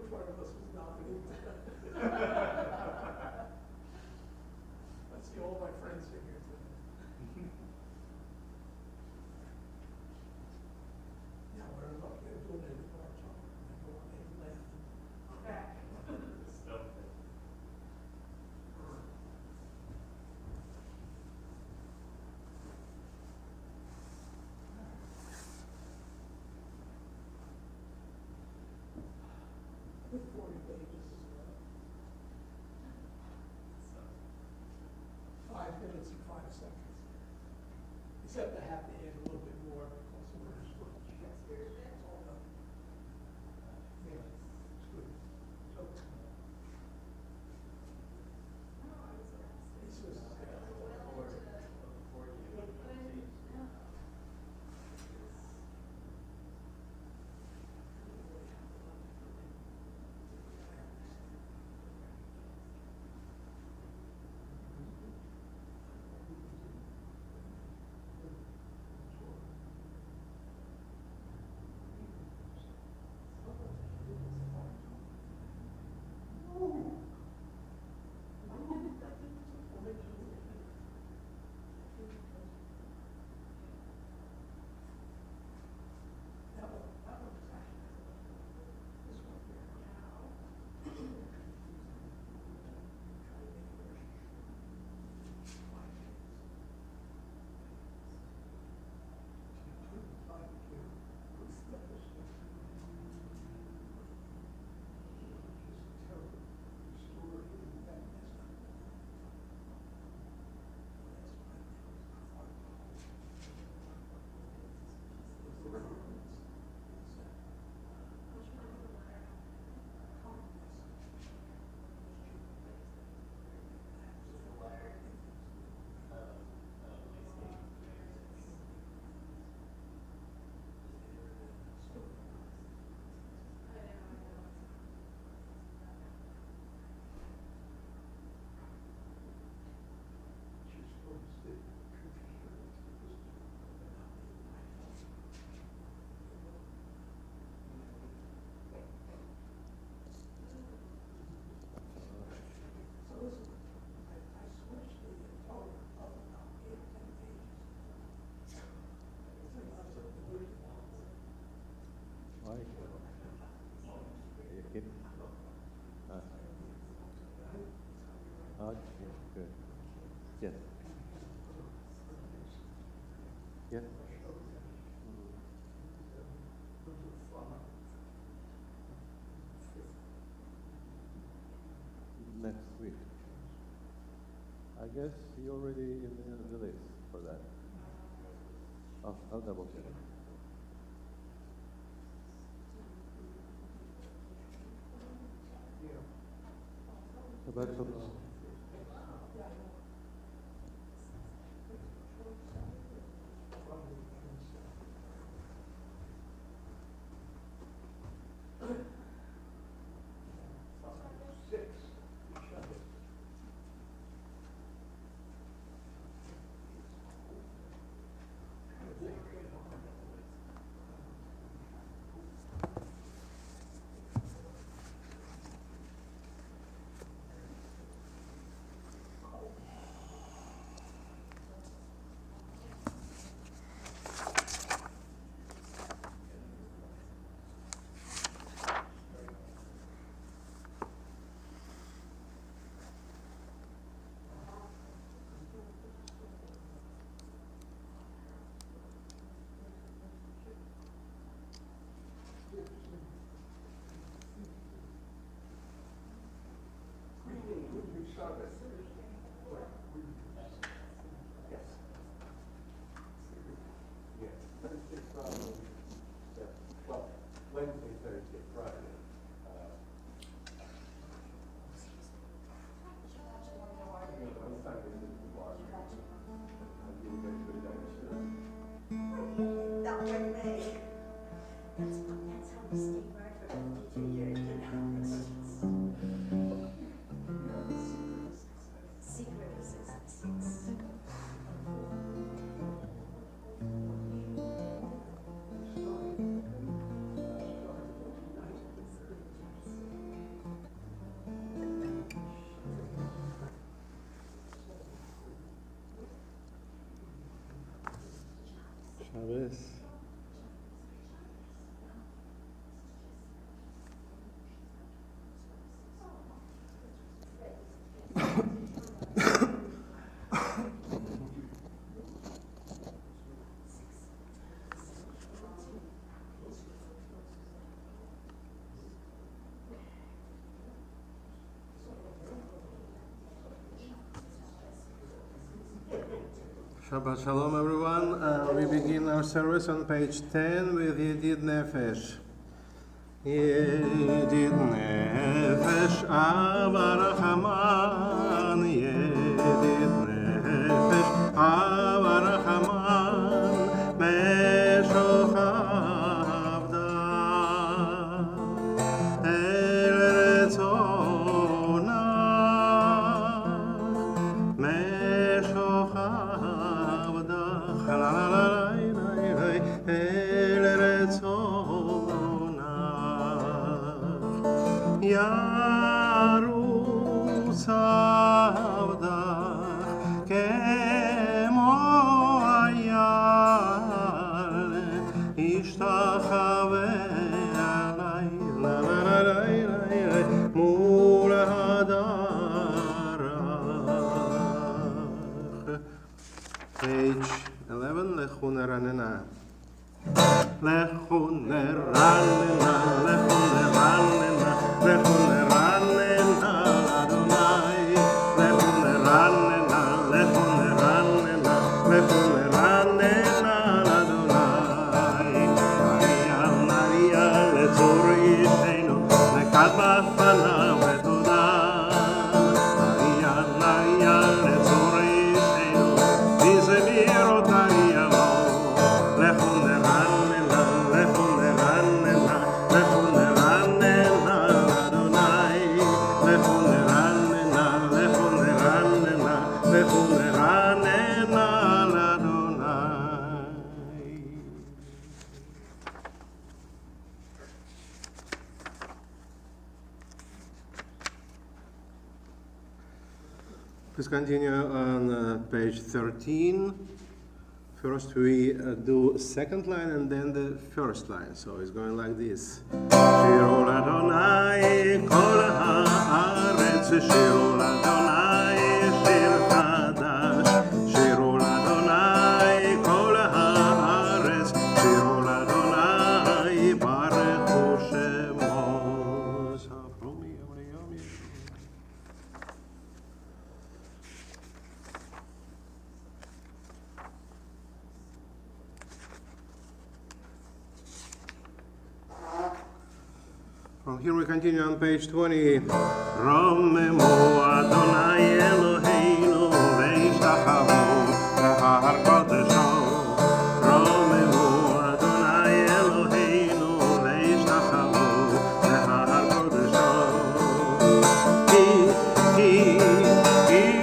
which one of us was nominated. I see all my friends are here today. Yeah, we're about to do it in our talk. Everyone ain't laughing. Okay. Stuff. With 40 pages. 5 minutes and 5 seconds. Except I have to add a little bit more because we're it's all done. Yeah, it's good. So, this was, that one was actually this one here. Try to make it work. 5 minutes. What's the just terrible story that messed up. That's my So listen, I switched the toner up about 8 or 10 pages. Why? You keep? Okay, good. Yes. Yes. Next week. I guess you're already in the list for that. I'll double check. Shabbat Services. Shabbat Shalom, everyone. We begin our service on page 10 with Yedid Nefesh. Yedid Nefesh, Ava Rachaman. Yedid Nefesh, Ava Rachaman. Meshoch Avda, El Retzonah. Meshoch Yarus Avdach Kemo Ayal Ishtachaveh Alay Mul Hadarach. Page 11, Lechun Ranena. Lechun Ranena, Lechun Ranena, Lechun Ranena, Adonai. Lechun Ranena, Lechun Ranena, Lechun Ranena, Adonai. Maria, Letzor Yishenu, Lekad B'fanav V'toda. Maria, Letzor Yishenu, V'zebirot Ariamo. Lechun Ranena, Lechun Ranena, Lechun Ranena, Adonai. Lechun Ranena, Lechun Ranena, Lechun Ranena, Adonai. Please continue on page 13. First we do second line and then the first line. So it's going like this. Shiru Adonai kol haaretz, Shiru Adonai shir chadash. Shiru Adonai kol haaretz, Shiru Adonai barechu shemo. From here we continue on page 20. Romemu Adonai Eloheinu ve'ishtachavu behar kodesho. Romemu Adonai Eloheinu ve'ishtachavu behar kodesho. Ki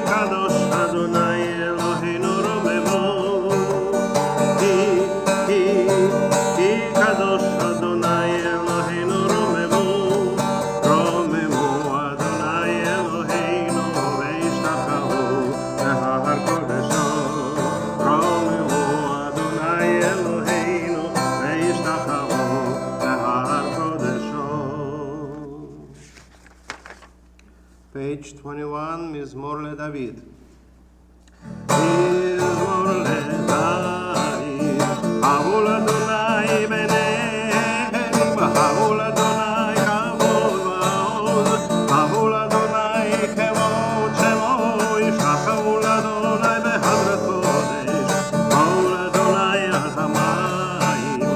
kadosh Adonai Eloheinu romemu. Ki kadosh Adonai Eloheinu romemu. Romemu Adonai Eloheinu ve'ishtachavu behar kodesho. Romemu Adonai Eloheinu ve'ishtachavu behar kodesho. Page 21, Mizmor LeDavid. Mizmor LeDavid, Havul Adonai b'neim, Havul Adonai kavod va'od, Havul Adonai kevod shemo, Yishtachavu Adonai behadrat kodesh, Havul Adonai al hamayim,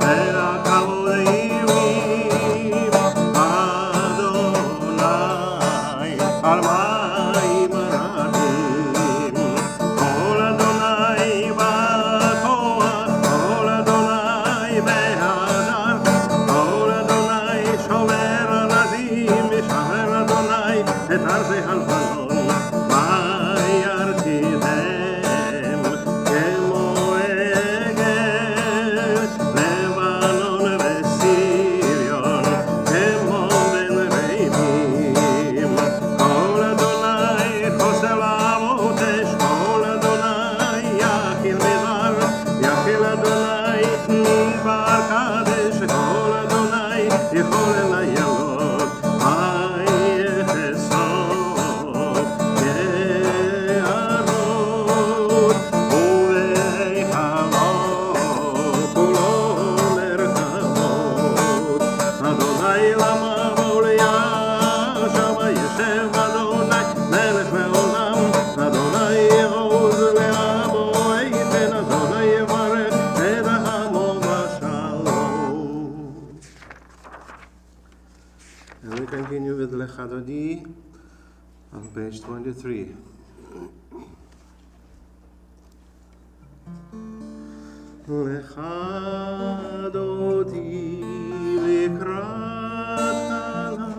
ve'akavod yivim, Adonai al mayim radim, Kol Adonai ba'koach, Kol Adonai behadar, Kol Adonai shover aradim, Yishaver Adonai et arzei halvanon, Vayartidem kemo eged, Lebanon ve'Sirion kemo ben reimim, Kol Adonai chosel avotesh, Kol Adonai yachil midbar, Yachil Adonai midbar kadesh, Kol Adonai yichol el hayalot, Vayechesov ye'arot, uve'ichavot kulo merkavot, Adonai lama v'oliyashav, Vayeshev Adonai melech ve'olam, Adonai yehuz le'amo And we continue with Lecha Dodi on page 23. Lecha Dodi likrat kala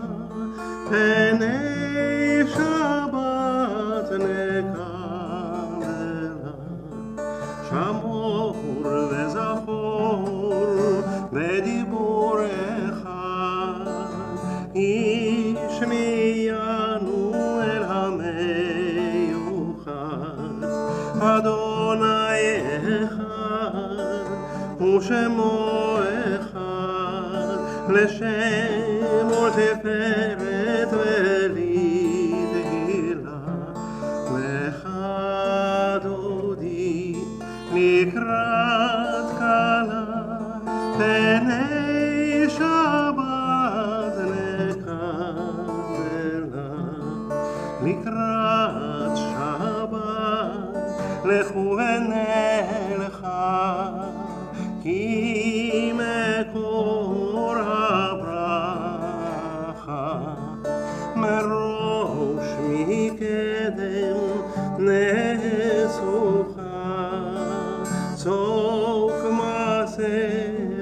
penei Shabbat nekabela Shamor וזכור בדיבור אחד השמיענו אל המיוחד אדוני אחד ושמו אחד לשם ולתפארת ולתהילה לך דודי לקראת כלה פני שבת נקבלה לקראת שבת לכו ונלכה כי מקור הברכה מראש מקדם נסוכה סוף מעשה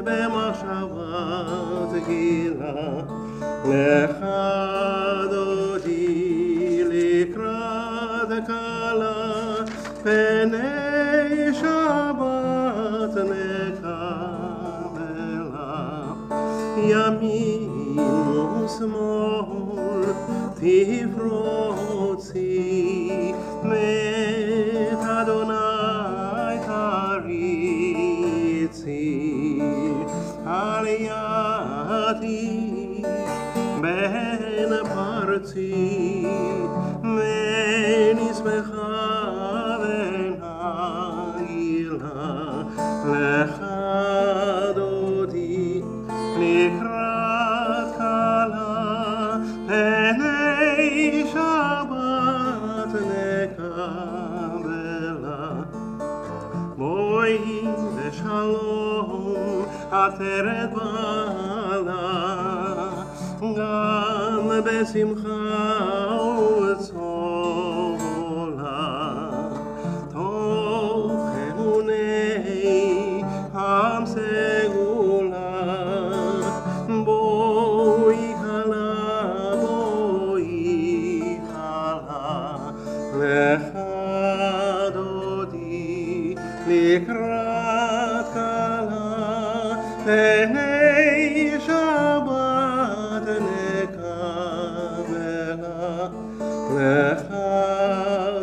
במחשבת גילה לך דודי לקראת כלה פני שבת נקבלה ימין ושמאל תפרוצי מת אדוני תריצי על ידי בין פרצי ונשמחה ונעילה לך דודי לקראת כלה פני שבת נקבלה בואי ושלום עטרת בעלה גם בשמחה וצהלה תוך אמוני עם סגולה בואי כלה בואי כלה לך דודי לקראת כלה פני שבת נקבלה לך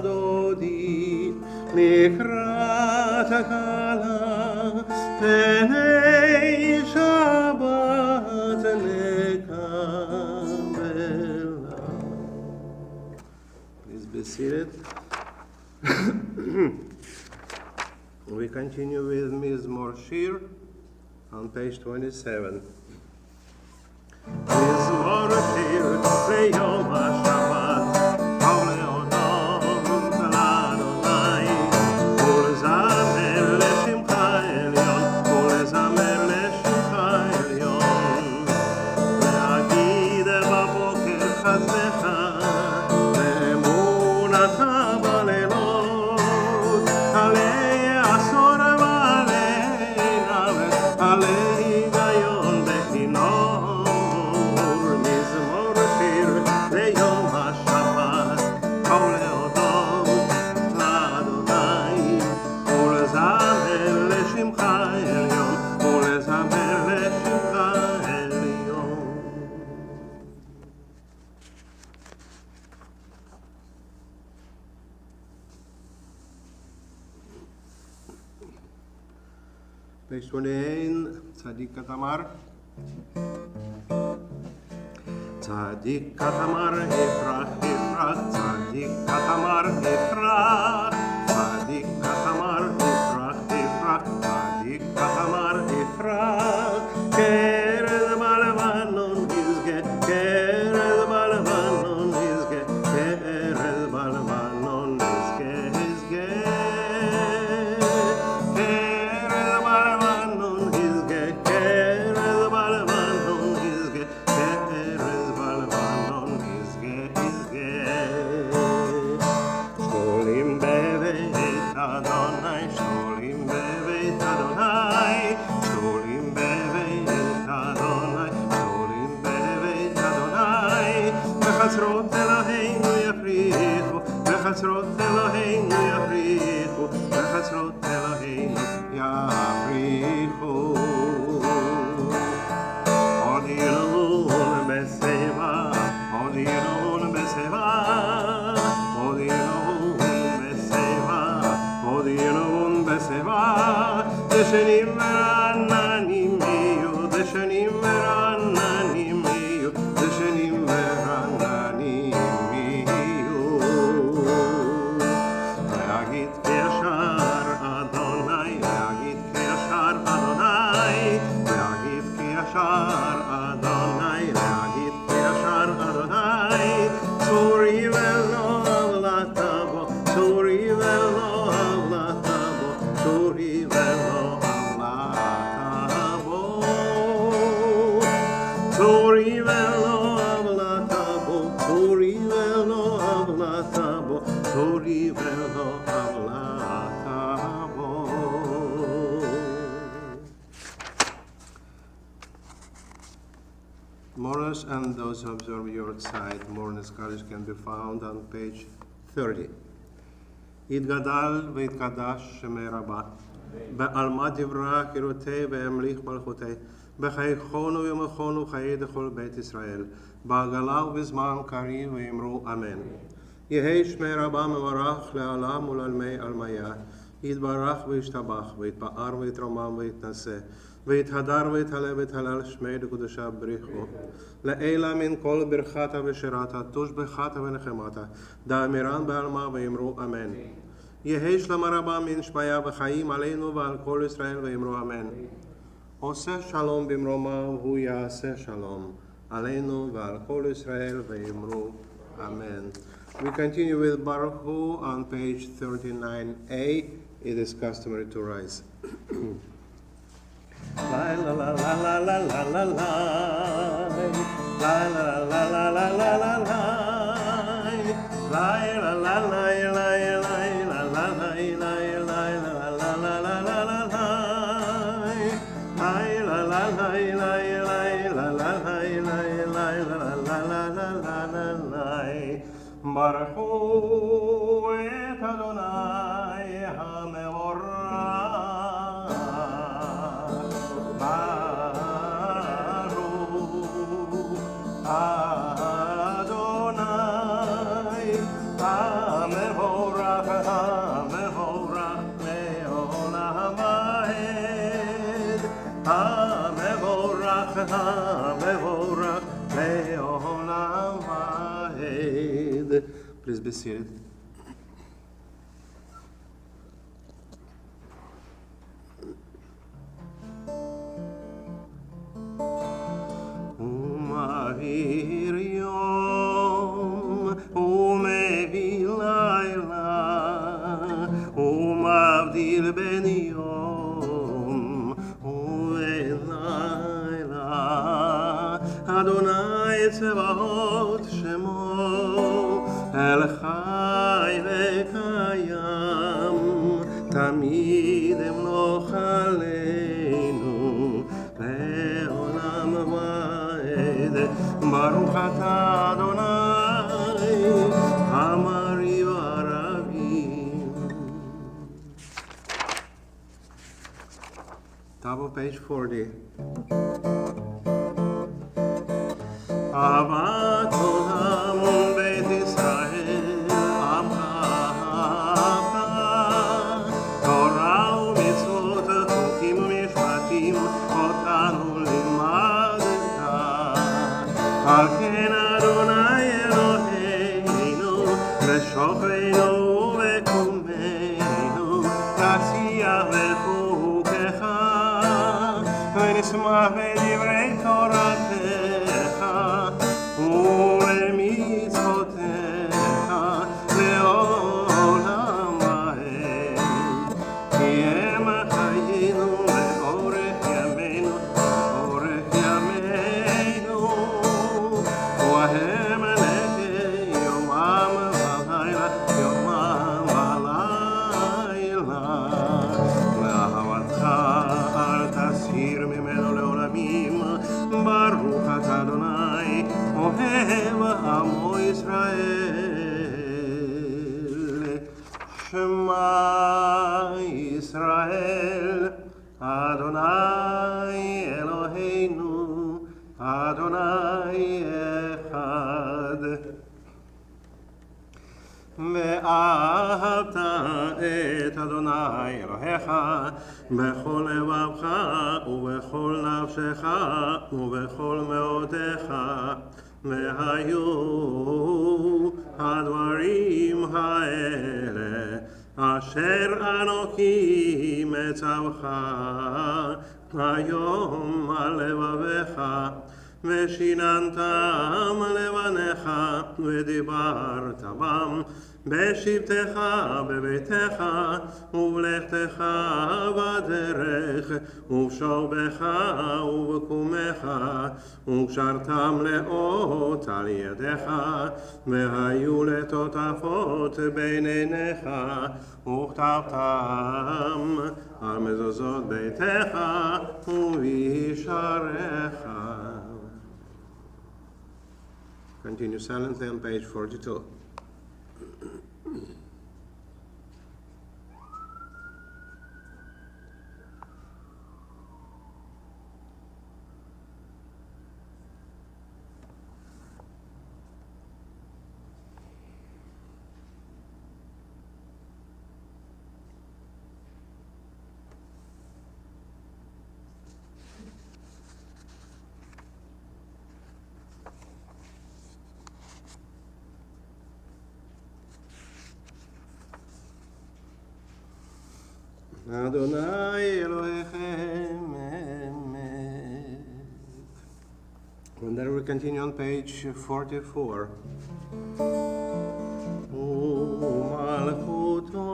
דודי לקראת כלה פני שבת נקבלה. Please be seated. We continue with Mizmor Shir on page 27. Mizmor Shir ליום השבת, העולה אודום לאדוני, ולזמר לשמך עליון, ולזמר לשמך עליון. להגיד בבוקר חסדך, ואמונתך בלילות, עלי עשור ועלי נבל, עלי היגיון בכינור. מזמור שיר ליום השבת, העולה אודום לאדוני, ולזמר לשמך עליון, ולזמר לשמך עליון. Page 28, צדיק כתמר. צדיק כתמר יפרח יפרח, צדיק כתמר יפרח, צדיק כתמר יפרח יפרח, צדיק כתמר יפרח, כרז בלבנון יזכה, כרז בלבנון יזכה, כרז בלבנון יזכה יזכה, כרז בלבנון יזכה, כרז בלבנון יזכה, כרז בלבנון בחצרות אלוהינו יפריחו, בחצרות אלוהינו יפריחו, בחצרות אלוהינו יפריחו. עוד ילון בשיבה, עוד ילון בשיבה, עוד ילון בשיבה, עוד ילון בשיבה. דשנים ורעננים יהיו, דשנים ורעננים יהיו, דשנים ורעננים יהיו. להגיד כי ישר אדוני, להגיד כי ישר אדוני, להגיד כי ישר אדוני, להגיד כי ישר אדוני. צורי ולא עוולתה בו, צורי ולא עוולתה בו, צורי ולא עוולתה בו. צורי ולא עוולתה בו, צורי ולא עוולתה בו, צורי ולא עוולתה בו. Mourners and those who observe your side, Mourners College can be found on page 30. יתגדל ויתקדש שמי רבה, בעלמא דברה קירותי והמליך מלכותי, בחייכונו ומכונו חיי דכל בית ישראל, בעגלה ובזמן קריב ואמרו אמן. יהי שמי רבה מברך לעולם ולעלמי עלמיה, יתברך וישתבח, ויתפאר ויתרומם ויתנשא, ויתהדר ויתהלל ויתהלל שמי לקדושה בריחו. לעילה מן כל ברכתה ושירתה, תושבחתה ונחמתה, דאמירן בעלמה ואמרו אמן. יהי שלמה רבה מן שמיה וחיים עלינו ועל כל ישראל ואמרו אמן. עושה שלום במרומיו הוא יעשה שלום עלינו ועל כל ישראל ואמרו אמן. We continue with Baruch Hu on page 39a. It is customary to rise. La la la la la la la la la la la la la la la la la la la la Baruch Hu et Adonai HaMevorach. Baruch Adonai HaMevorach, HaMevorach le'olam va'ed. HaMevorach, HaMevorach le'olam va'ed. Please be seated. Umavir yom, umevil layla, umavdil ben yom, uvelayla. Adonai Tzevaot Shemo, El Chai Vekayam, Tamid Emloch Aleinu, Le'olam Va'ed. Baruch Atah Adonai, Amari V'Aravim. Top of page 40. Avat Olam Beit Israel Amcha Torah u'mitzvot chukim u'mishpatim otanu limadta. Al ken Adonai Eloheinu v'shochreinu v'kumeinu nasiach v'chukecha v'nismach v'divrei toratecha ולמצוותיך לעולם ועד. כי הם חיינו לאורך ימינו, לאורך ימינו, והם נגד יומם ולילה, יומם ולילה. ואהבתך אל תסיר ממנו לעולמים, Shema Yisrael, Adonai Eloheinu, Adonai Echad. ואהבת את אדוני אלוהיך בכל לבבך ובכל נפשך ובכל מאודך, והיו הדברים האלה אשר אנוכי מצווך היום על לבביך, ושיננתם לבניך ודיברת בם בשבתך בביתך ובלכתך בדרך ובשוכבך ובקומך, וקשרתם לאות על ידיך, והיו לטוטפות בין עיניך, וכתבתם על מזוזות ביתך ובישעריך. Continue silently on page 42. Adonai Elohechem Emet. And then we continue on page 44. ומלכותו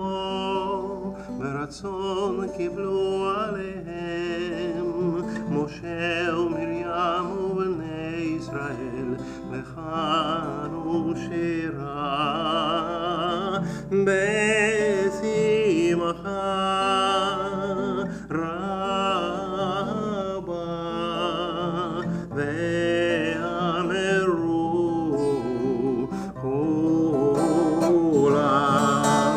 ברצון קיבלו עליהם משה ומרים ובני ישראל, לחנו שירה בשמחה רבה, ואמרו כולם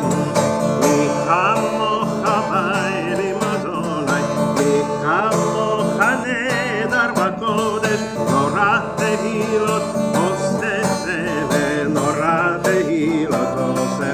מי כמוך בעלים אדוני, מי כמוך נהדר בקודש, נורא תהילות עושה ונורא תהילות עושה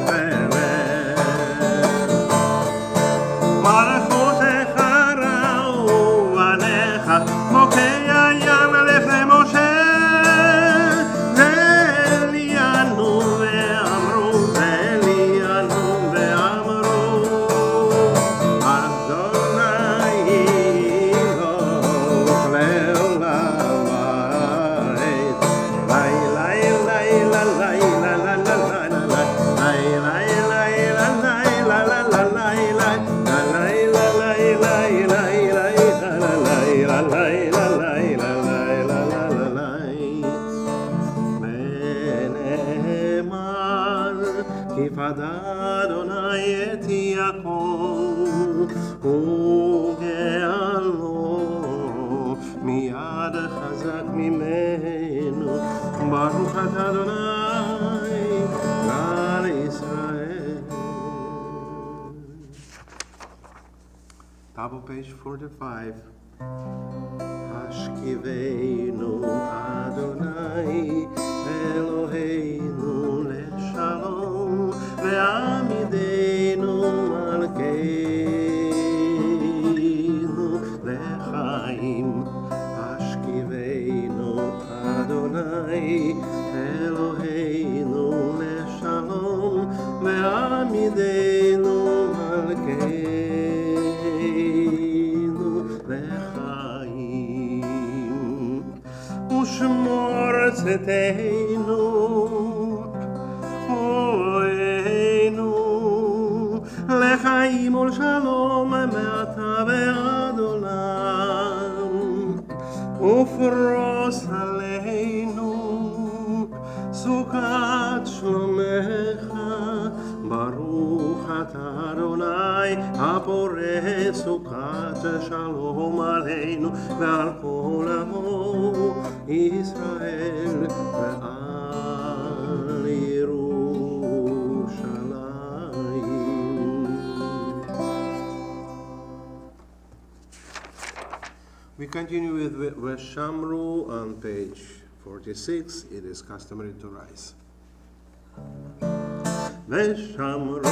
Top of page 45. Hashkivenu Adonai Eloheinu leshalom, ve'amidenu malkeinu lechaim. Hashkivenu Adonai Eloheinu leshalom, ve'amidenu malkeinu לחיים, ושמור צאתנו אוהנו לחיים ולשלום מעתה ועד עולם, ופרוס עלינו סוכת שלומך. ברוך אתה אדוני הפורס סוכת שלום עלינו ועל כל עמו ישראל ועל We continue with Veshamru on page 46. It is customary to rise. Veshamru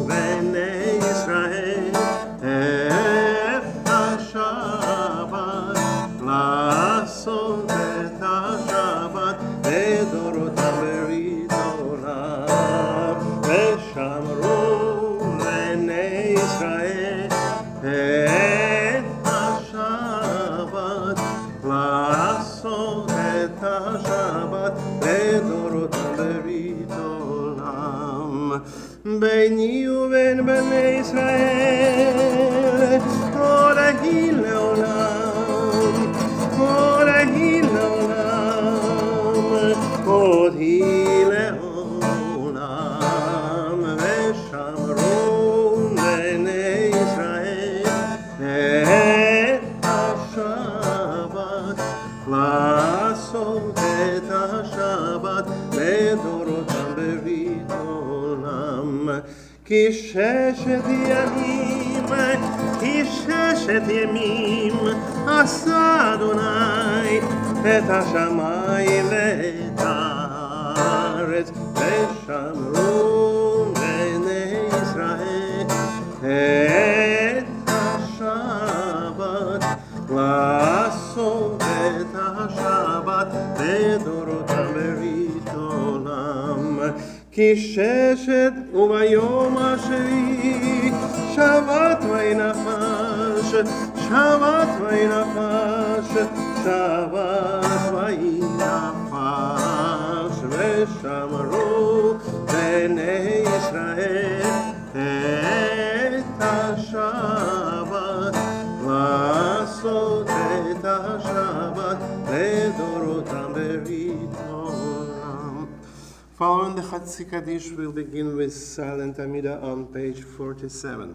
bnei Yisrael et HaShabbat לעשות את השבת לדורותם ברית עולם. ושמרו בני ישראל את השבת לעשות את השבת לדורותם ברית עולם. ביני ובין בני ישראל עוד היא לעולם, עוד היא לעולם, עוד היא לעולם. ושמרו בני ישראל את השבת לעשות את השבת לדורותם ברית עולם. כי ששת ימים עשה אדוני את השמיים ואת הארץ. ושמרו בני ישראל את השבת לעשות את השבת לדורותם ברית עולם. כי ששת וביום השביעי שבת וינפש, שבת וינפש, שבת וינפש. ושמרו בני ישראל את השבת לעשות את השבת לדורותם ברית עולם. Following the Chatzi Kaddish, we'll begin with Silent Amida on page 47.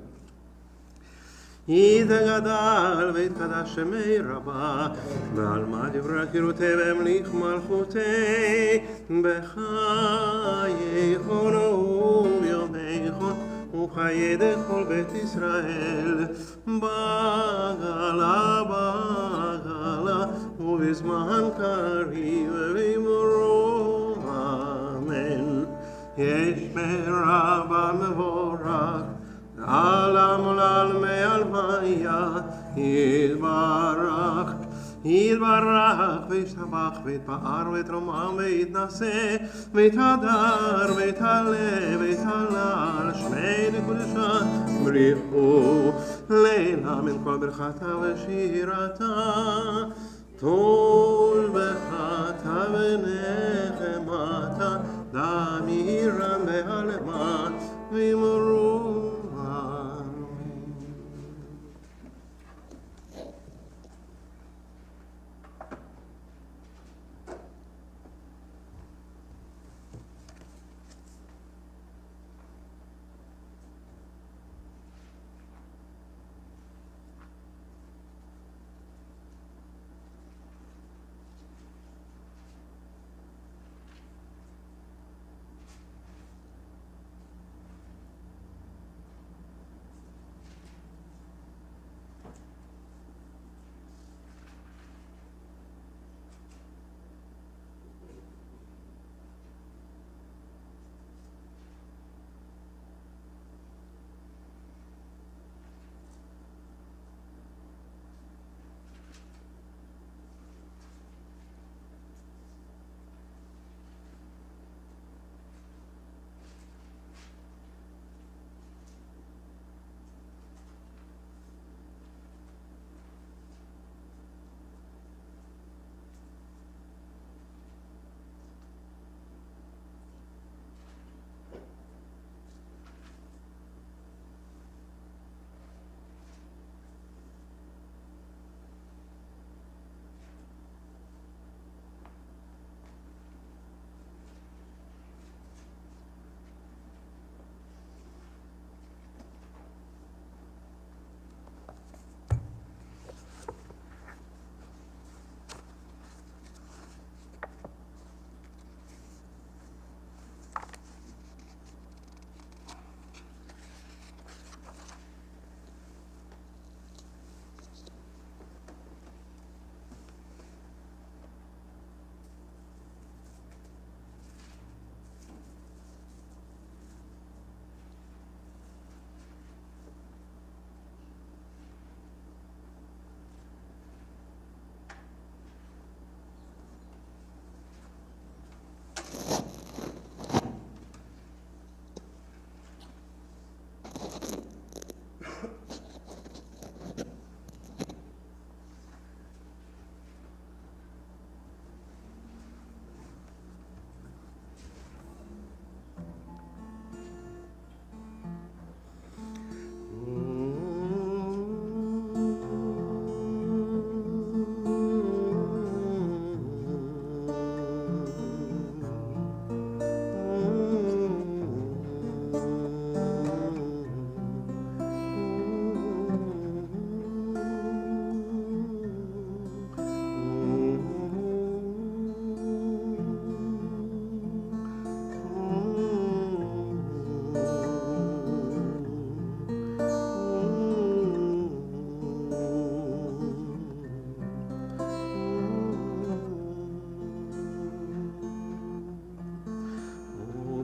יתגדל ויתקדש שמי רבה, ועל מה דברי חירותי והמליך מלכותי, בחייכון וביומייכון וחיי דכל בית ישראל, בגלה בגלה ובזמן קריב ובמרום אמן. יש מרבה מבורך עלם עולם מעלמיה, יתברך, יתברך וישתבח ויתפאר ויתרומם ויתנשא ויתהדר ויתעלה ויתהלל שמי לקודשה בריחו לילה מן כל ברכתה ושירתה, טול בחתה ונחמתה, דמירם בהלמה וימרו.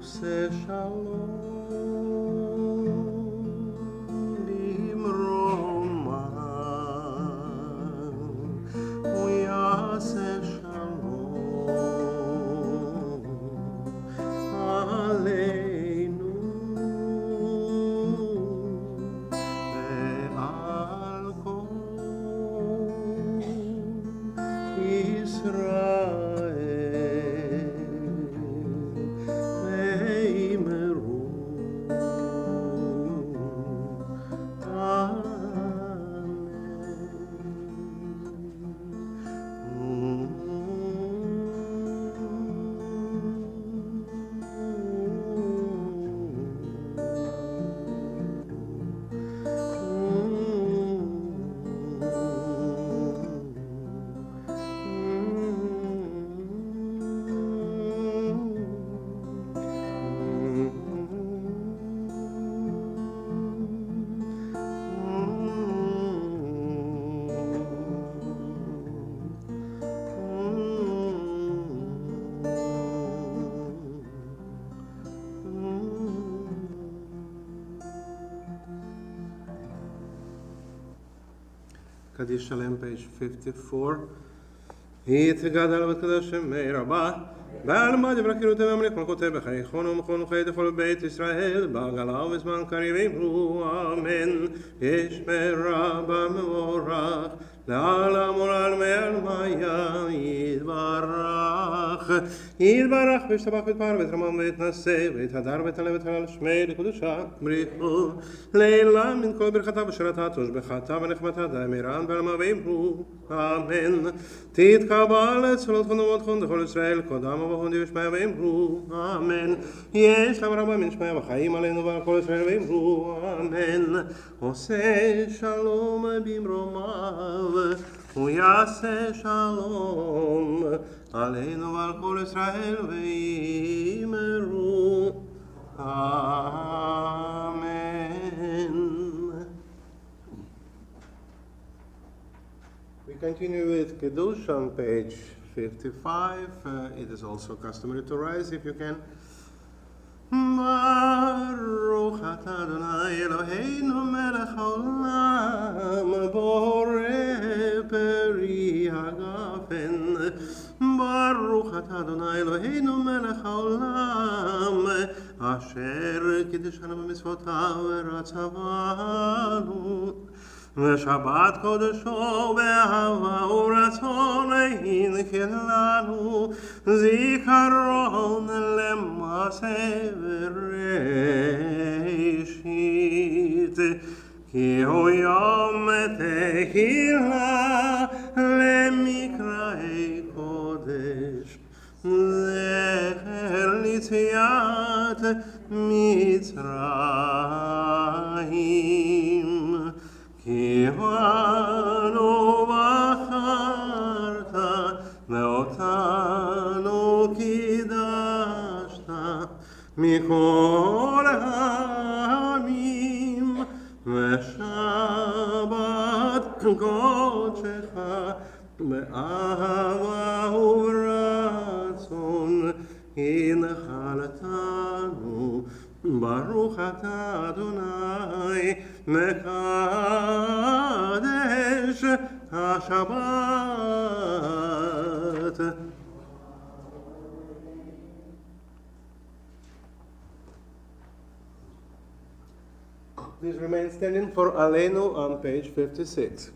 עושה שלום במרומיו, הוא יעשה שלום עלינו ועל כל ישראל ואמרו קדיש שלם, page 54. יתגדל ותקדש שמי רבה, בעל מה דברה כאילו תממלך מלכותי בחייכון ומכון וחי תכל בית ישראל, בעגלה ובזמן קריב אמרו אמן. ישמרה במבורך, לעולם ולעלמי עלמיה יתברך. יתברך וישתבח ויתפאר ויתרומם ויתנשא ויתהדר ויתעלה ויתהלל שמי לקדושה בריחו. לעילם מן כל ברכתה ושירתה תושבחתה ונחמתה דאמירן בעלמה ואמרו אמן. תתקבל צולות חונמות חון דכל ישראל קודם ובחונדי ושמיה ואמרו אמן. יש להם רבה מן שמיה וחיים עלינו ועל כל ישראל ואמרו אמן. עושה שלום במרומיו, הוא יעשה שלום עלינו ועל כל ישראל ואמרו amen. We continue with Kiddush on page 55. It is also customary to rise if you can. Baruch atah Adonai Eloheinu melech haolam borei peri hagafen. Baruch atah Adonai Eloheinu melech haolam asher קידשנו במצוותיו ורצבנו. ושבת קודשו באהבה ורצון הנחל לנו זיכרון למעשה וראשית. כי הוא יום תהילה למקראי קודש, זכר ליציאת מצרים. כי בנו בחרת ואותנו קידשת מכל העמים, ושבת קודשך באהבה וברצון הנחלתנו. ברוך אתה אדוני מקדש השבת. Please remain standing for Aleinu on page 56.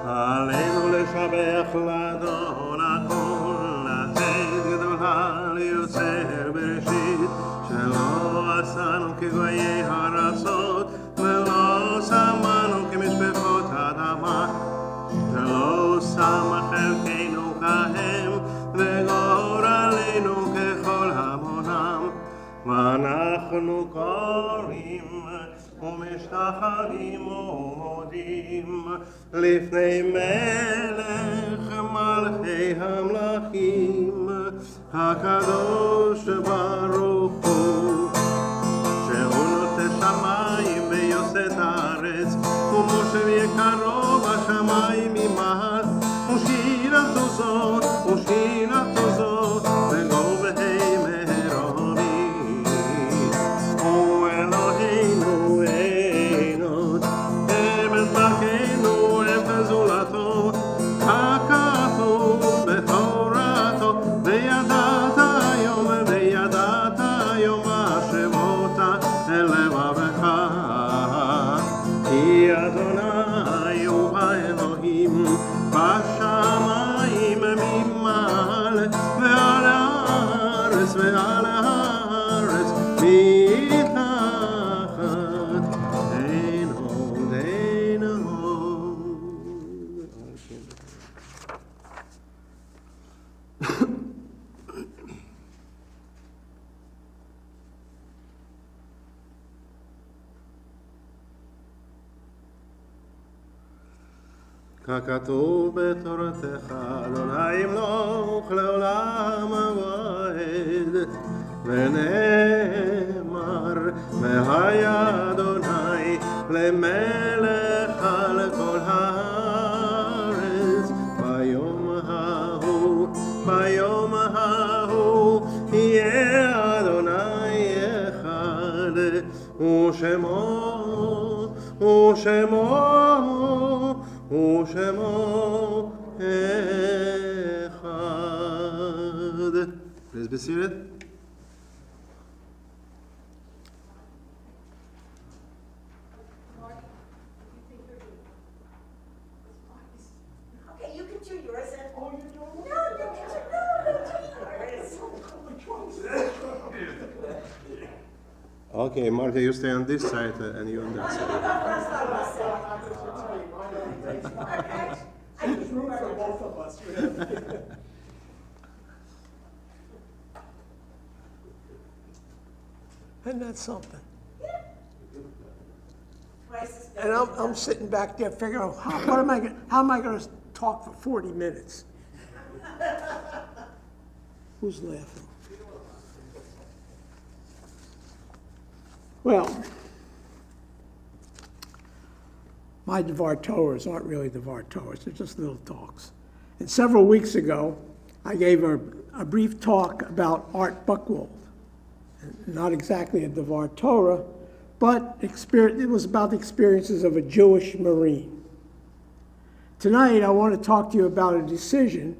עלינו לשבח לאדון הכל, לתת גדולה ליוצר בראשית, שלא עשנו כגויי ארצות, ולא שמנו כמשפחות אדמה, שלא שם חלקנו כהם, וגורלנו ככל המונם. ואנחנו קוראים ומשתחווים ומודים לפני מלך מלכי המלכים, הקדוש ברוך הוא, שהוא נוטה שמיים ויוסד הארץ, ומושב יקרו בשמיים ממעל, ושירתו זאת וגובהי מרומים. ככתוב בתורתך, אדוני ימלוך לעולם ועד. ונאמר, והיה אדוני למלך על כל הארץ. ביום ההוא יהיה אדוני אחד, ושמו אחד. Please be seated. Okay, you can do yours. And Oh, you don't? no, you can do yours. Okay, Martha, you stay on this side and you on that side. Okay. There's room for both of us. Isn't that something? Twice as big And as I'm sitting back there figuring out, how am I going to talk for 40 minutes? Who's laughing? Well, my Devar Torahs aren't really Devar Torahs, they're just little talks. And several weeks ago, I gave a brief talk about Art Buchwald. Not exactly a Devar Torah, but it was about the experiences of a Jewish Marine. Tonight, I want to talk to you about a decision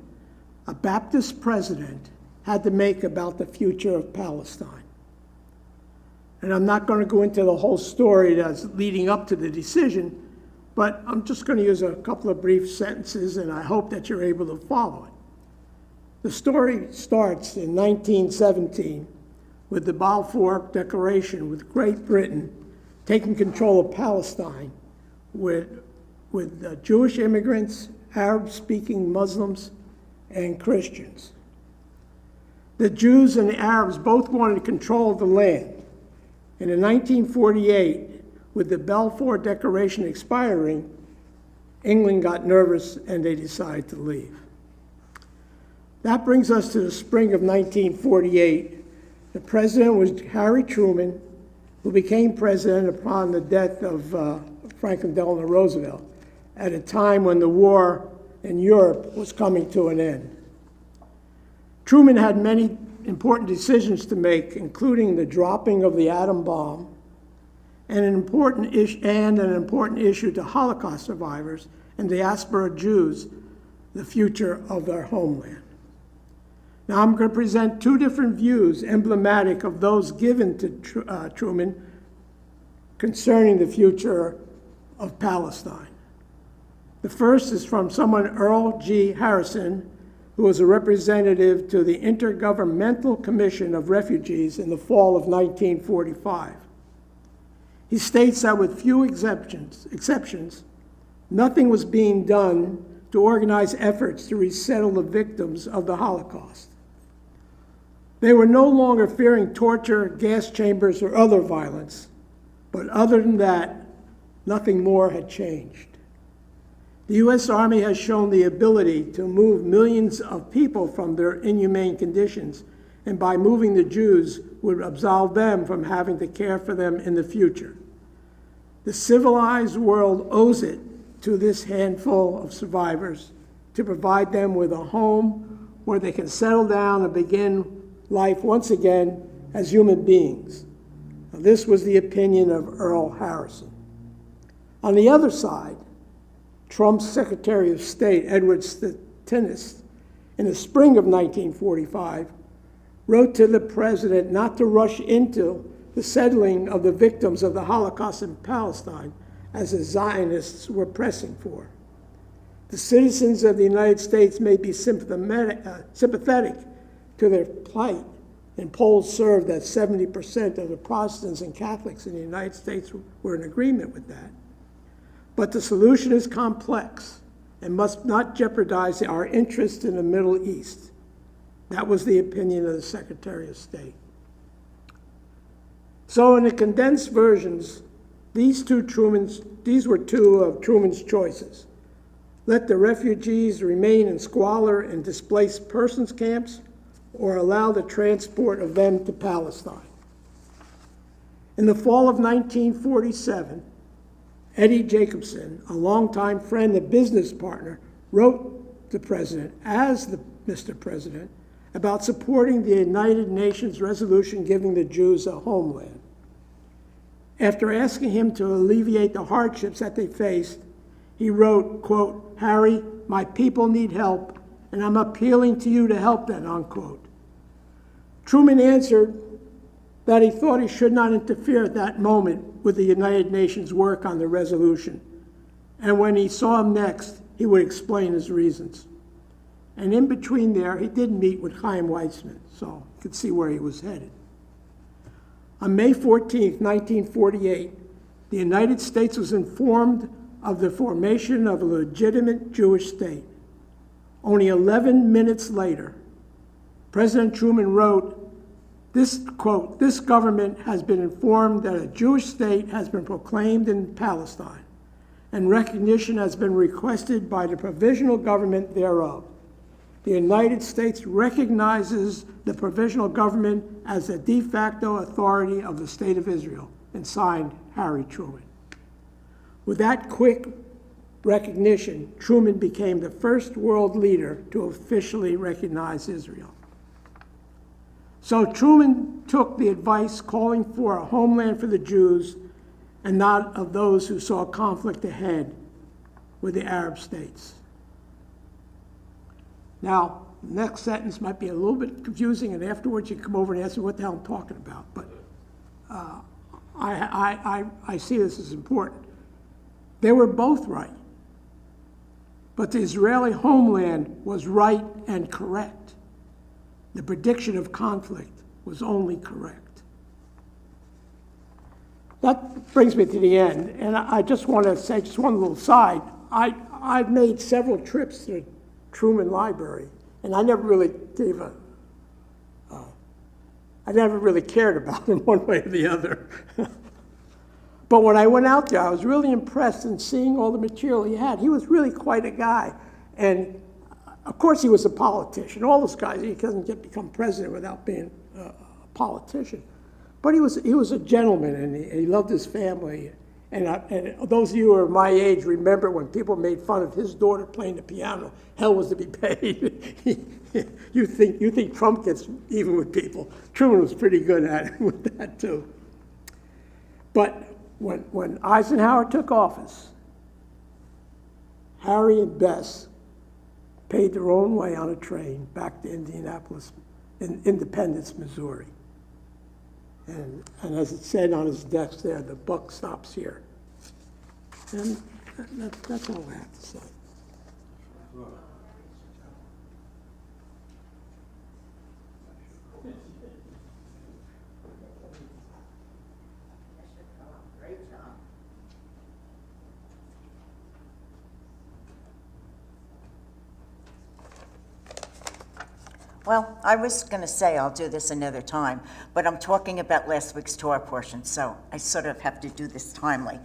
a Baptist president had to make about the future of Palestine. And I'm not going to go into the whole story that's leading up to the decision, but I'm just going to use a couple of brief sentences, and I hope that you're able to follow it. The story starts in 1917 with the Balfour Declaration, with Great Britain taking control of Palestine with Jewish immigrants, Arab-speaking Muslims, and Christians. The Jews and the Arabs both wanted control of the land. And in 1948, with the Balfour Declaration expiring, England got nervous and they decided to leave. That brings us to the spring of 1948. The president was Harry Truman, who became president upon the death of Franklin Delano Roosevelt, at a time when the war in Europe was coming to an end. Truman had many important decisions to make, including the dropping of the atom bomb and an important issue to Holocaust survivors and diaspora Jews, the future of their homeland. Now I'm going to present two different views emblematic of those given to Truman concerning the future of Palestine. The first is from someone, Earl G. Harrison, who was a representative to the Intergovernmental Commission of Refugees in the fall of 1945. He states that with few exceptions, nothing was being done to organize efforts to resettle the victims of the Holocaust. They were no longer fearing torture, gas chambers, or other violence, but other than that, nothing more had changed. The U.S. Army has shown the ability to move millions of people from their inhumane conditions, and by moving the Jews would absolve them from having to care for them in the future. The civilized world owes it to this handful of survivors to provide them with a home where they can settle down and begin life once again as human beings. Now, this was the opinion of Earl Harrison. On the other side, Trump's Secretary of State, Edward Stennis, in the spring of 1945, wrote to the president not to rush into the settling of the victims of the Holocaust in Palestine, as the Zionists were pressing for. The citizens of the United States may be sympathetic to their plight, and polls showed that 70% of the Protestants and Catholics in the United States were in agreement with that. But the solution is complex and must not jeopardize our interest in the Middle East. That was the opinion of the Secretary of State. So in the condensed versions, these were two of Truman's choices. let the refugees remain in squalor in displaced persons camps, or allow the transport of them to Palestine. In the fall of 1947, Eddie Jacobson, a longtime friend and business partner, wrote the president, as the Mr. President, about supporting the United Nations resolution giving the Jews a homeland. After asking him to alleviate the hardships that they faced, he wrote, quote, "Harry, my people need help, and I'm appealing to you to help them," unquote. Truman answered that he thought he should not interfere at that moment with the United Nations work on the resolution, and when he saw him next, he would explain his reasons. And in between there, he did meet with Chaim Weizmann, so you could see where he was headed. On May 14, 1948, the United States was informed of the formation of a legitimate Jewish state. Only 11 minutes later, President Truman wrote, this, quote, "This government has been informed that a Jewish state has been proclaimed in Palestine, and recognition has been requested by the provisional government thereof. The United States recognizes the provisional government as the de facto authority of the State of Israel," and signed Harry Truman. With that quick recognition, Truman became the first world leader to officially recognize Israel. So Truman took the advice calling for a homeland for the Jews and not of those who saw conflict ahead with the Arab states. Now, the next sentence might be a little bit confusing, and afterwards you come over and ask me what the hell I'm talking about, but I see this as important. They were both right, but the Israeli homeland was right and correct. The prediction of conflict was only correct. That brings me to the end, and I just want to say just one little side. I've made several trips to the Truman Library, and I never really I never really cared about him one way or the other. But when I went out there, I was really impressed in seeing all the material he had. He was really quite a guy. And of course he was a politician. All those guys, he doesn't become president without being a politician. But he was a gentleman, and he loved his family. And those of you who are my age remember when people made fun of his daughter playing the piano. Hell was to be paid. You think Trump gets even with people. Truman was pretty good at it with that too. But when Eisenhower took office, Harry and Bess paid their own way on a train back to Indianapolis, in Independence, Missouri. And as it said on his desk there, the buck stops here. And that's all I have to say. Great job. Well, I was going to say I'll do this another time, but I'm talking about last week's Torah portion, so I sort of have to do this timely.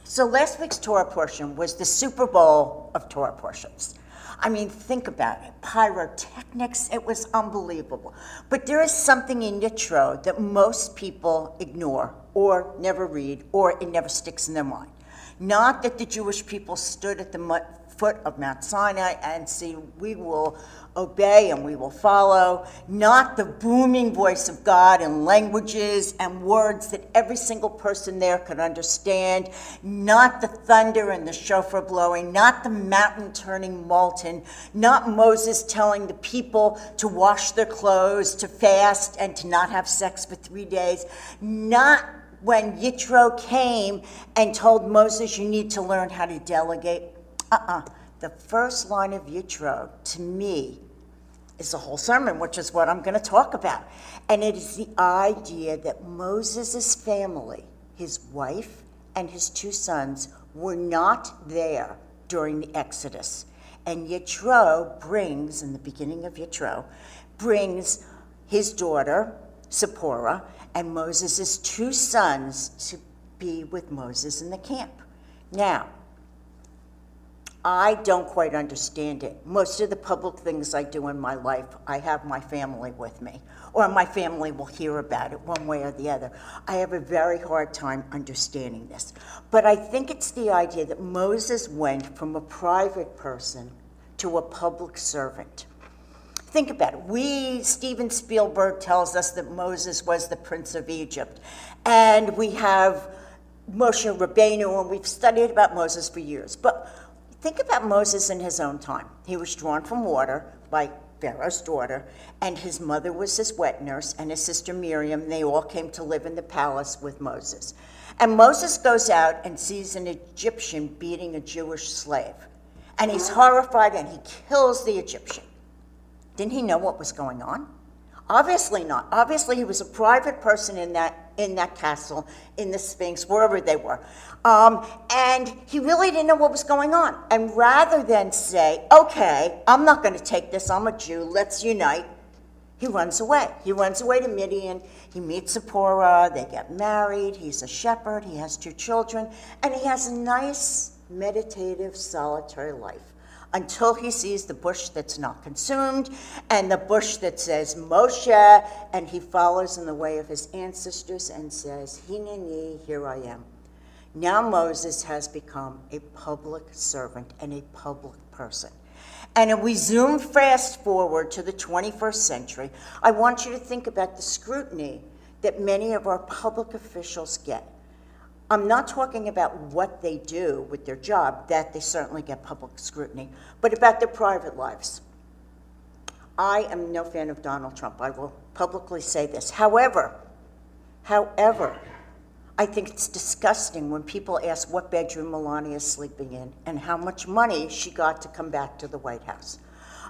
So last week's Torah portion was the Super Bowl of Torah portions. I mean, think about it. Pyrotechnics, it was unbelievable. But there is something in Yitro that most people ignore or never read, or it never sticks in their mind. Not that the Jewish people stood at the foot of Mount Sinai and said, "We will obey and we will follow." Not the booming voice of God in languages and words that every single person there could understand. Not the thunder and the shofar blowing. Not the mountain turning molten. Not Moses telling the people to wash their clothes, to fast, and to not have sex for 3 days. Not when Yitro came and told Moses, "You need to learn how to delegate." The first line of Yitro, to me, is the whole sermon, which is what I'm going to talk about. And it is the idea that Moses' family, his wife and his 2 sons, were not there during the Exodus. And Yitro brings, in the beginning of Yitro, brings his daughter, Zipporah, and Moses' 2 sons to be with Moses in the camp. Now, I don't quite understand it. Most of the public things I do in my life, I have my family with me, or my family will hear about it one way or the other. I have a very hard time understanding this. But I think it's the idea that Moses went from a private person to a public servant. Think about it. Steven Spielberg tells us that Moses was the Prince of Egypt. And we have Moshe Rabbeinu, and we've studied about Moses for years. But think about Moses in his own time. He was drawn from water by Pharaoh's daughter, and his mother was his wet nurse, and his sister Miriam. They all came to live in the palace with Moses. And Moses goes out and sees an Egyptian beating a Jewish slave. And he's horrified, and he kills the Egyptian. Didn't he know what was going on? Obviously not. Obviously, he was a private person in that castle, in the Sphinx, wherever they were. And he really didn't know what was going on. And rather than say, okay, I'm not going to take this, I'm a Jew, let's unite, he runs away. He runs away to Midian. He meets Zipporah. They get married. He's a shepherd. He has 2 children. And he has a nice, meditative, solitary life, until he sees the bush that's not consumed and the bush that says Moshe, and he follows in the way of his ancestors and says, Hineni, here I am. Now Moses has become a public servant and a public person. And if we zoom fast forward to the 21st century, I want you to think about the scrutiny that many of our public officials get. I'm not talking about what they do with their job, that they certainly get public scrutiny, but about their private lives. I am no fan of Donald Trump. I will publicly say this. However, I think it's disgusting when people ask what bedroom Melania is sleeping in and how much money she got to come back to the White House.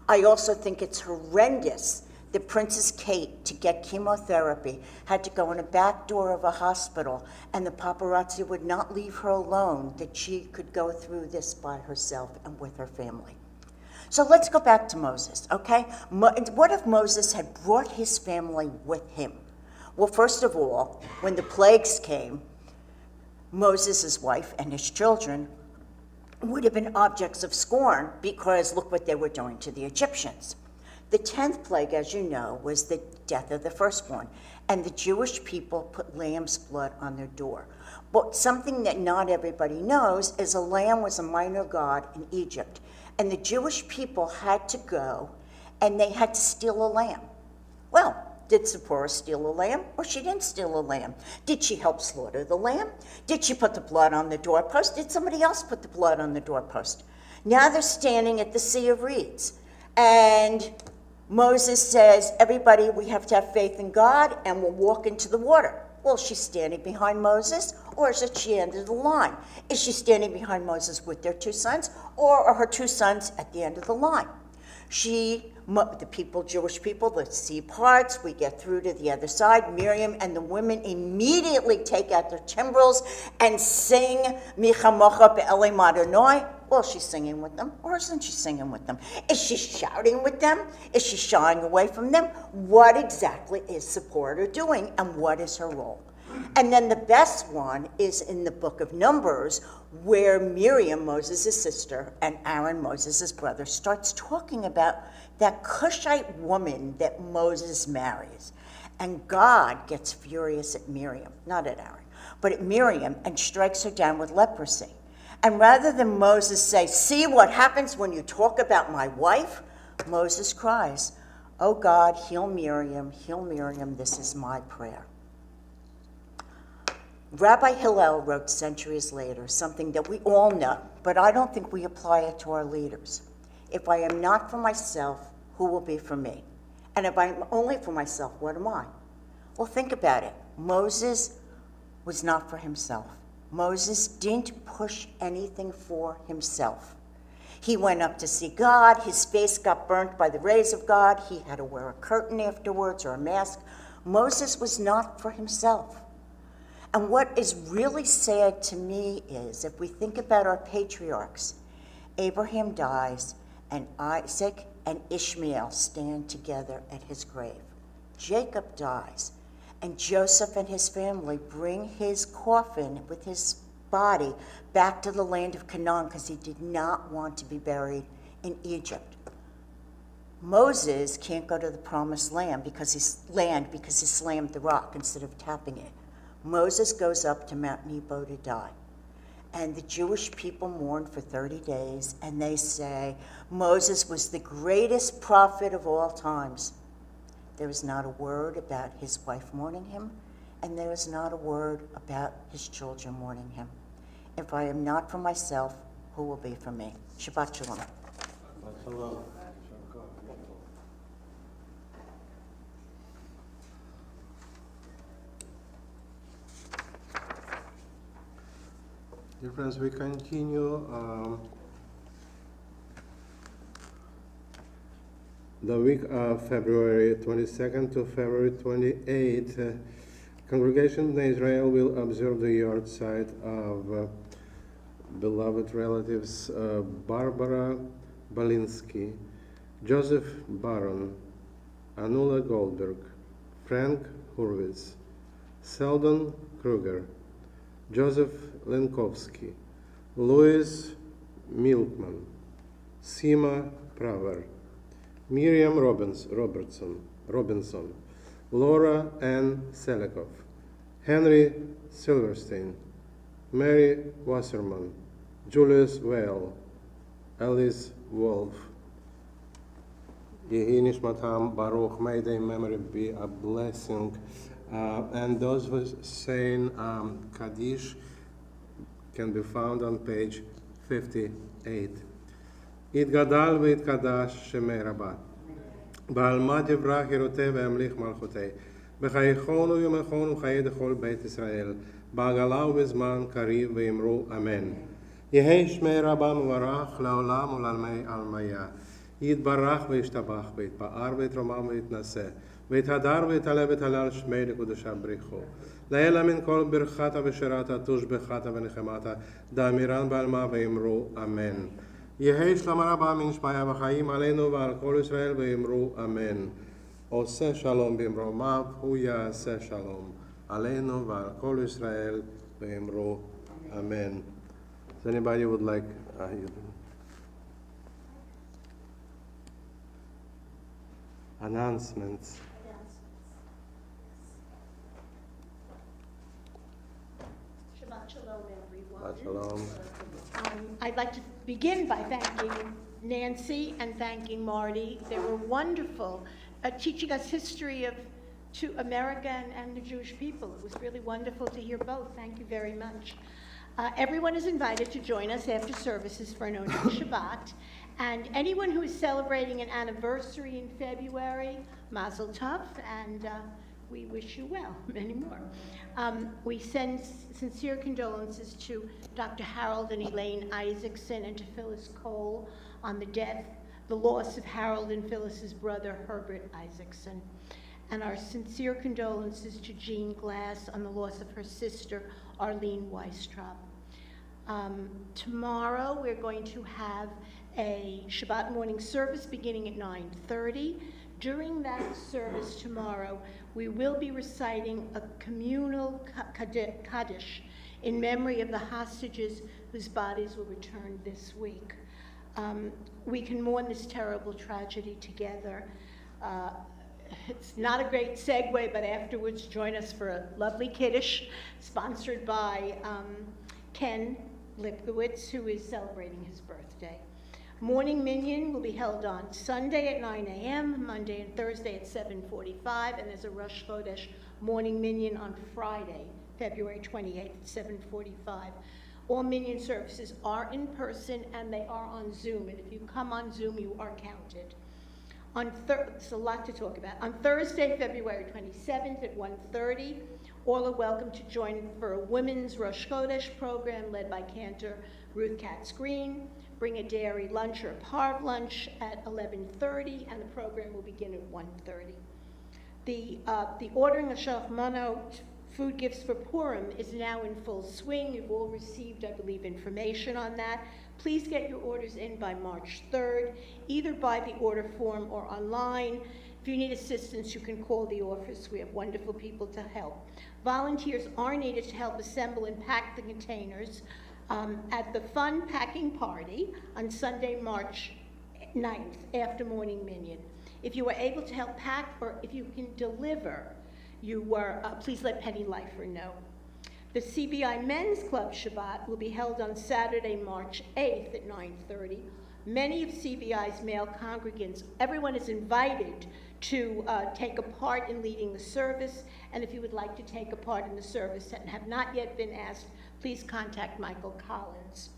I also think it's horrendous that Princess Kate, to get chemotherapy, had to go in a back door of a hospital, and the paparazzi would not leave her alone, that she could go through this by herself and with her family. So let's go back to Moses, okay? What if Moses had brought his family with him? Well, first of all, when the plagues came, Moses' wife and his children would have been objects of scorn, because look what they were doing to the Egyptians. The 10th plague, as you know, was the death of the firstborn, and the Jewish people put lamb's blood on their door. But something that not everybody knows is a lamb was a minor god in Egypt, and the Jewish people had to go and they had to steal a lamb. Well, did Zipporah steal a lamb, or she didn't steal a lamb? Did she help slaughter the lamb? Did she put the blood on the doorpost? Did somebody else put the blood on the doorpost? Now they're standing at the Sea of Reeds, and Moses says, everybody, we have to have faith in God, and we'll walk into the water. Well, she's standing behind Moses, or is it she ended the line? Is she standing behind Moses with their 2 sons, or are her 2 sons at the end of the line? The people, Jewish people, the sea parts, we get through to the other side. Miriam and the women immediately take out their timbrels and sing, Mi chamocha be'elei Adonai. Well, she's singing with them, or isn't she singing with them? Is she shouting with them? Is she shying away from them? What exactly is Zipporah doing, and what is her role? And then the best one is in the book of Numbers, where Miriam, Moses' sister, and Aaron, Moses' brother, starts talking about that Cushite woman that Moses marries. And God gets furious at Miriam, not at Aaron, but at Miriam, and strikes her down with leprosy. And rather than Moses say, see what happens when you talk about my wife, Moses cries, oh God, heal Miriam, this is my prayer. Rabbi Hillel wrote centuries later something that we all know, but I don't think we apply it to our leaders. If I am not for myself, who will be for me? And if I'm only for myself, what am I? Well, think about it. Moses was not for himself. Moses didn't push anything for himself. He went up to see God. His face got burnt by the rays of God. He had to wear a curtain afterwards, or a mask. Moses was not for himself. And what is really sad to me is, if we think about our patriarchs, Abraham dies, and Isaac and Ishmael stand together at his grave. Jacob dies, and Joseph and his family bring his coffin with his body back to the land of Canaan because he did not want to be buried in Egypt. Moses can't go to the promised land because he slammed the rock instead of tapping it. Moses goes up to Mount Nebo to die. And the Jewish people mourn for 30 days, and they say, Moses was the greatest prophet of all times. There is not a word about his wife mourning him, and there is not a word about his children mourning him. If I am not for myself, who will be for me? Shabbat Shalom. Shalom. Dear friends, we continue the week of February 22nd to February 28th. Congregation in Israel will observe the yard site of beloved relatives Barbara Balinsky, Joseph Baron, Anula Goldberg, Frank Hurwitz, Seldon Kruger, Joseph Lenkowski, Louis Milkman, Sima Praver, Miriam Robinson, Laura Ann Selikov, Henry Silverstein, Mary Wasserman, Julius Weil, Alice Wolf. Yehi Nishmatam Baruch, may their memory be a blessing. And those who saying Kaddish can be found on page 58. Itgadal v'itkadash shemei Rabbah. Ba'alma tivrach Yeruteh ve'amlich malchuteh. B'chayichonu yomechonu chayei dechol Beit Yisrael. Ba'agala u'bizman kariv ve'imru Amen. Yehei shmei Rabbah mevarach la'olam u'lalmei almaya. Yitbarach ve'ishtabach ve'itpa'ar ve'yitromam ve'yitnaseh. ויתהדר ויתעלה ותהלל שמי לקודשה בריחו. לאלה מן כל ברכתה ושירתה תושבחתה ונחמתה דאמירן בעלמה ואמרו אמן. יהי שלום רבה מן שמיה וחיים עלינו ועל כל ישראל ואמרו אמן. עושה שלום במרומיו הוא יעשה שלום עלינו ועל כל ישראל ואמרו אמן. Does anybody would like announcements? Shabbat Shalom, everyone. Shabbat Shalom. I'd like to begin by thanking Nancy and thanking Marty. They were wonderful teaching us history to America and the Jewish people. It was really wonderful to hear both. Thank you very much. Everyone is invited to join us after services for an Oneg Shabbat. And anyone who is celebrating an anniversary in February, Mazel Tov, and we wish you well, many more. We send sincere condolences to Dr. Harold and Elaine Isaacson and to Phyllis Cole on the loss of Harold and Phyllis's brother, Herbert Isaacson. And our sincere condolences to Jean Glass on the loss of her sister, Arlene Weistrop. Tomorrow, we're going to have a Shabbat morning service beginning at 9:30. During that service tomorrow, we will be reciting a communal Kaddish in memory of the hostages whose bodies were returned this week. We can mourn this terrible tragedy together. It's not a great segue, but afterwards join us for a lovely Kiddush sponsored by Ken Lipkowitz, who is celebrating his birthday. Morning Minyan will be held on Sunday at 9 a.m., Monday and Thursday at 7:45, and there's a Rosh Chodesh morning Minyan on Friday, February 28th at 7:45. All Minyan services are in person and they are on Zoom, and if you come on Zoom, you are counted. There's a lot to talk about. On Thursday, February 27th at 1:30, all are welcome to join for a women's Rosh Chodesh program led by Cantor Ruth Katz Green. Bring a dairy lunch or a parv lunch at 11:30, and the program will begin at 1:30. The ordering of Shulchan food gifts for Purim is now in full swing. You've all received, I believe, information on that. Please get your orders in by March 3rd, either by the order form or online. If you need assistance, you can call the office. We have wonderful people to help. Volunteers are needed to help assemble and pack the containers at the fun packing party on Sunday, March 9th, after morning minion. If you are able to help pack or if you can deliver, please let Penny Leifer know. The CBI Men's Club Shabbat will be held on Saturday, March 8th at 9:30. Many of CBI's male congregants, everyone is invited to take a part in leading the service, and if you would like to take a part in the service and have not yet been asked, please contact Michael Collins.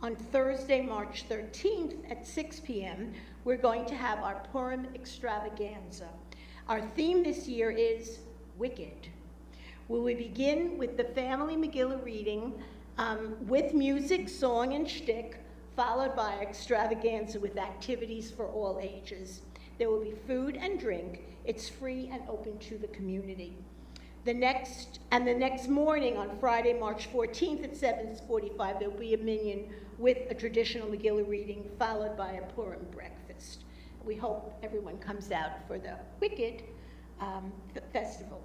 On Thursday, March 13th at 6 p.m., we're going to have our Purim extravaganza. Our theme this year is Wicked. We will begin with the family Megillah reading with music, song, and shtick, followed by extravaganza with activities for all ages. There will be food and drink. It's free and open to the community. The next morning, on Friday, March 14th at 7:45, there will be a minyan with a traditional Megillah reading, followed by a Purim breakfast. We hope everyone comes out for the Wicked festival.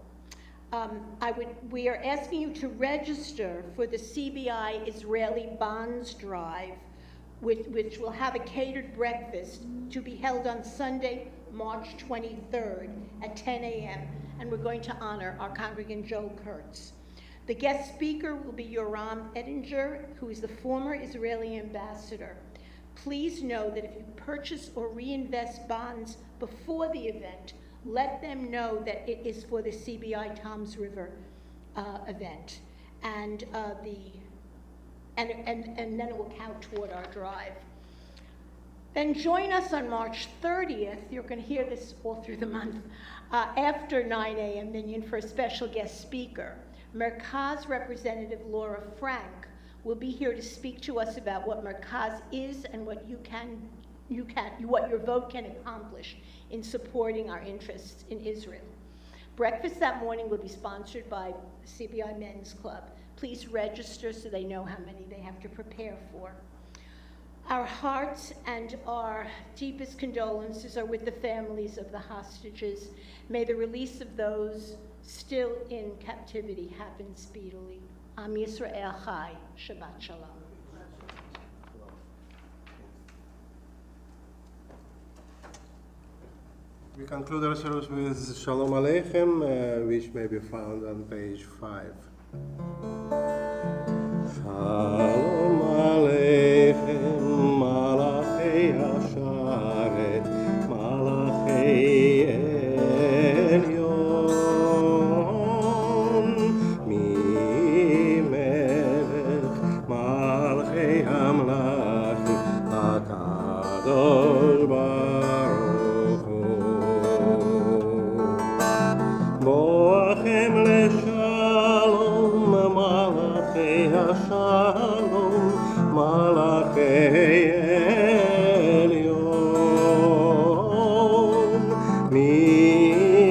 We are asking you to register for the CBI Israeli Bonds Drive, which will have a catered breakfast to be held on Sunday, March 23rd at 10 a.m., and we're going to honor our congregant Joe Kurtz. The guest speaker will be Yoram Edinger, who is the former Israeli ambassador. Please know that if you purchase or reinvest bonds before the event, let them know that it is for the CBI-Toms River event, and then it will count toward our drive. Then join us on March 30th. You're going to hear this all through the month, after 9 a.m. minyan for a special guest speaker. Merkaz representative Laura Frank will be here to speak to us about what Merkaz is and what what your vote can accomplish in supporting our interests in Israel. Breakfast that morning will be sponsored by CBI Men's Club. Please register so they know how many they have to prepare for. Our hearts and our deepest condolences are with the families of the hostages. May the release of those still in captivity happen speedily. Am Yisrael Chai. Shabbat Shalom. We conclude our service with Shalom Aleichem, which may be found on page 5. Shalom Aleichem, Malachei Hasharet, Malachei Elyon, Mimelech, Malachei Hamlachim, HaKadosh Baruch Hu. Boachem leshalom, Malachei Hashalom, Malachei Elyon, Mimelech,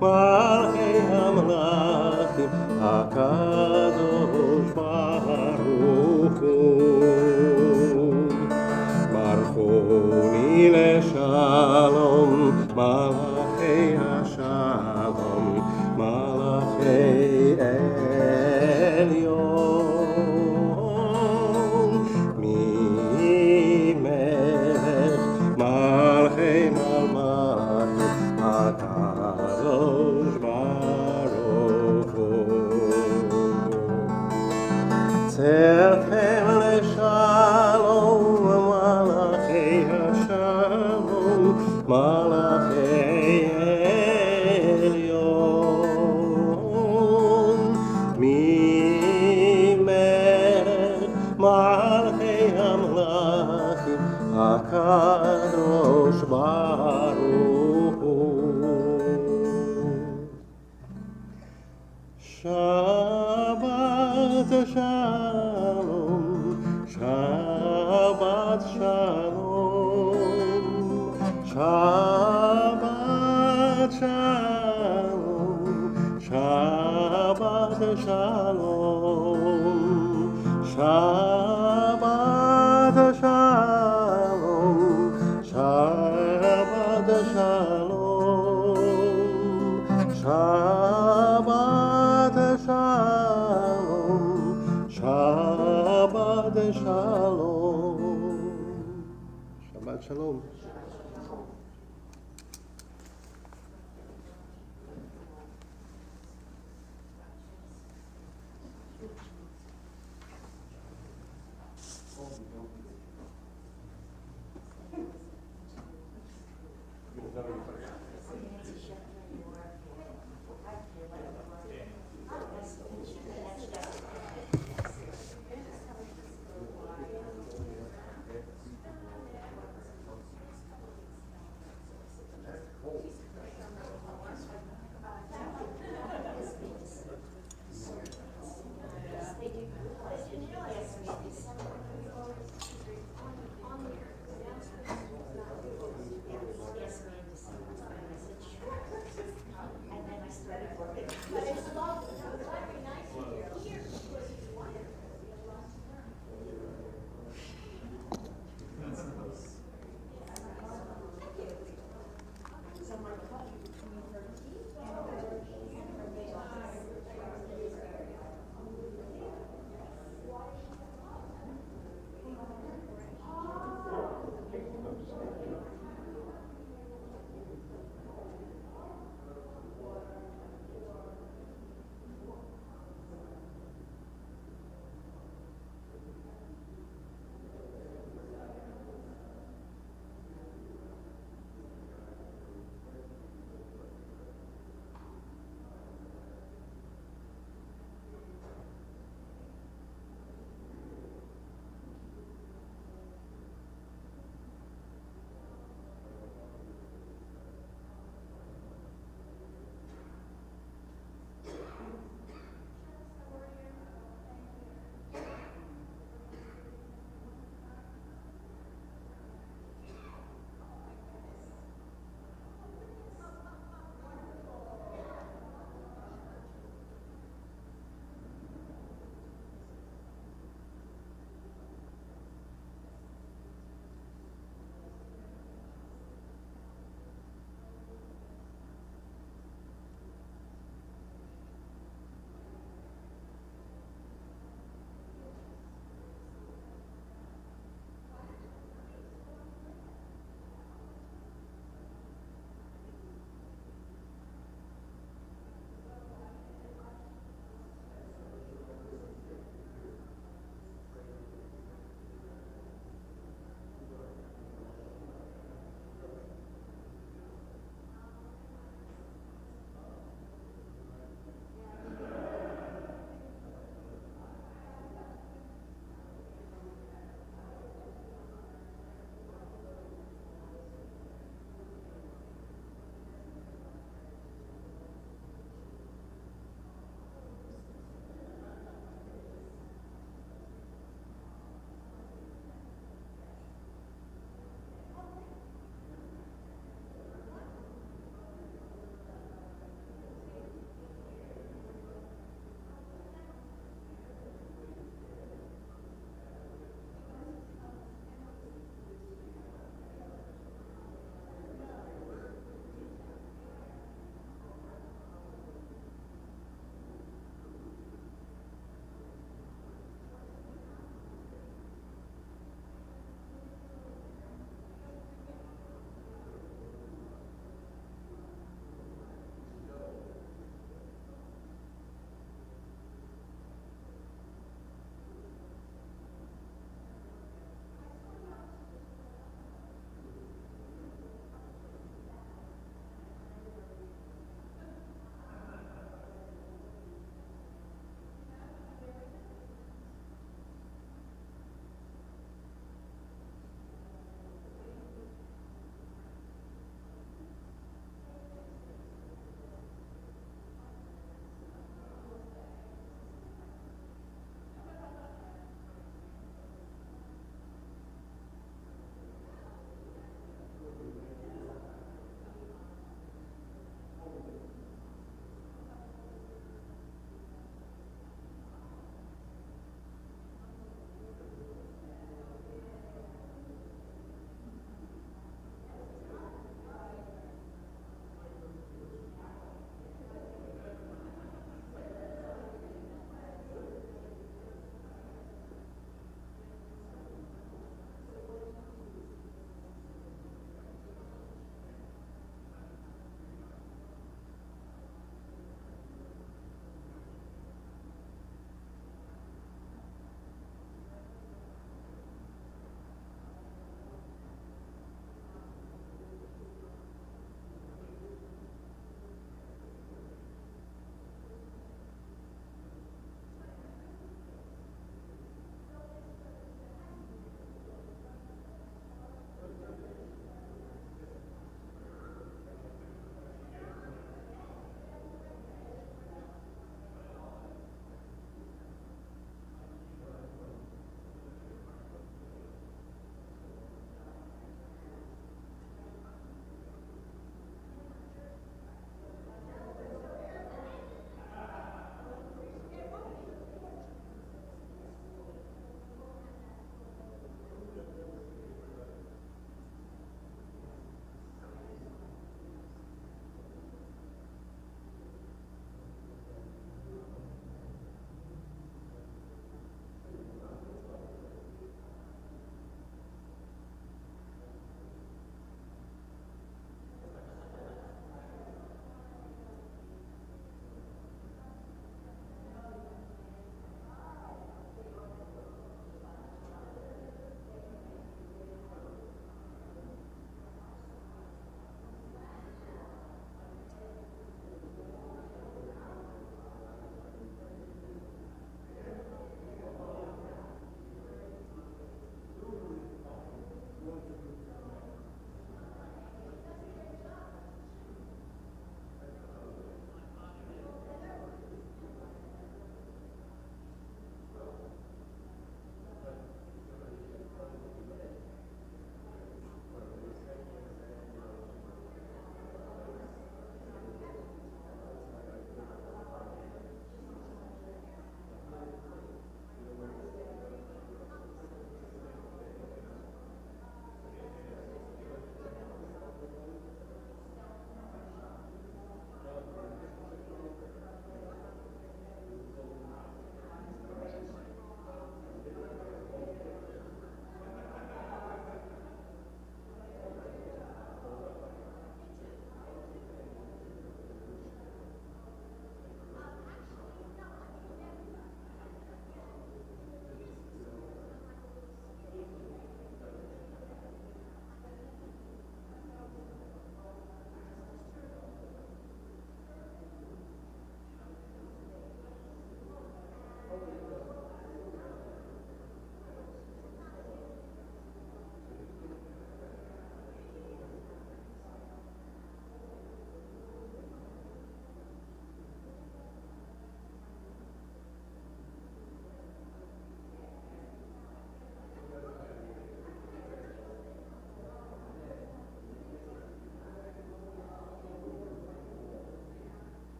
Malachei Hamlachim, HaKadosh Baruch Hu. Baruchuni leshalom, Malachei Hashalom, Malachei Elyon, Mimelech, Malachei Malachim, HaKadosh Baruch Hu. Tzerchem leshalom, Malachei Hashalom, Malachei Elyon, Mimelech, Malachei Hamlachim, HaKadosh Baruch Hu. Shabbat Shalom, Shabbat Shalom, Shabbat Shalom, Shabbat Shalom, Shabbat Shalom, Shabbat seven.